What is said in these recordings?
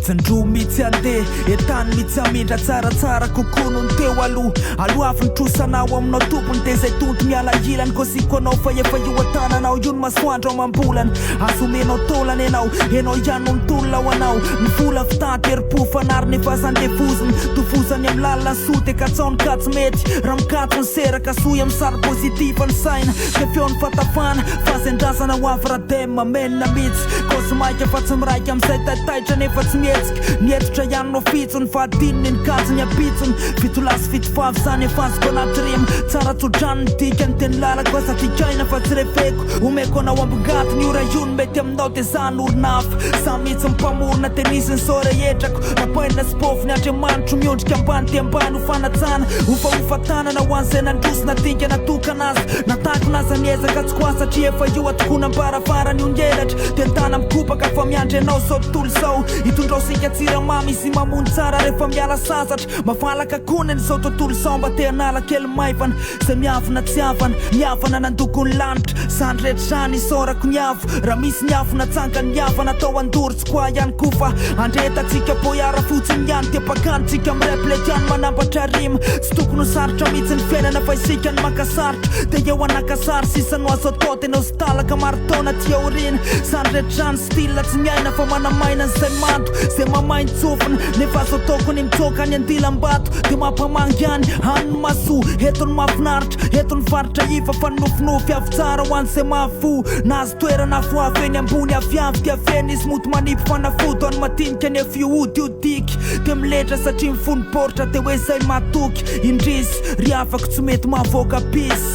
Tsindromy tsy andeha etany mitsy amindra tsaratsara kokoa noho ny teo aloha avy nitrosanao aminao tompony de zay tonto miala ilany kosiko anao fa efa io atananao io ny masoandro amam-bolana azomenao tolana enao ihany no nitolona ho anao mivola fitaterim-po fanary nefa zandevoziny tovozany amin'ny lalina soty ka tsaony katsy mety raha mikatso ny seraka soy amin'ny sary pozitiva ny saina ka feony fatafana fazendrasana ho avy radema menina mihitsy kosimaika fa tsy miraika amin'izay taitaitra nefa tsy mihetsika nietitra ihany no fitsony vadininy ny kajony apitsony fitolasy fitovavy zany efa azoko anaty rima tsara tsodrany ny dikany teny lalako aza tikaina fa tsy refeko omeko anao ambongato ny ora io ny mety aminao de zany olona hafa sa mihitsy mipamorona tenisiny so rehetrako napainina spofiny andriamanitro miondrika ambany ty ambany ho fanatsana hofahofatanana ho an'izay nandrosina dinka natokana azy natakona aza niezaka tsy koa satria efa io atokona ambaravarany ongelatra tentana mikopaka fa miandry anao sao tontolo sao hitondrao sika tsiramamy izy mamony tsara rehefa miala sasatra mavalaka konany sao tontolo sao mba te hanala kely maivana zay miavana tsy avana miavana nandoko ny lanitra sandrehetrany isorako niavo raha misy niavona tsankany miavana atao andory tsy koa ihany koa fa andretatsika boiara fotsiny ihany tepakanytsika mireplety ihany manambatra rima tsy tokony ho sarotra mihitsy ny fiainana fa isika ny makasarotra de eo anakasary sisano azo atao tena hositalaka maritaona ty aorina sandrehetrany stila tsy miaina fa manamaina n'izay manto zay mamainy tsofina nefa azo ataokony mitsoka ny andilam-bato de mampamangy ihany hanony masoa etony mahafinaritra etony faritra ifa fa nofinofy avy tsara ho an'izay mahafo nazo toerana foavy eny ambony aviavy ty aveny izy moto manipy fanafoto any matinika ny afioody odiky de miletra satria mifony poritra de hoe zay matoky indrisy ry afaka tsy mety mahavoaka pisy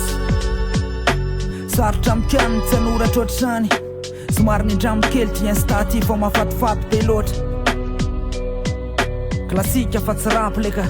sarotra amikany tsy anoratra ohatrany somary nindramokely ty instaty fa mahafatifaty be loatra klasika fa tsy rapy leka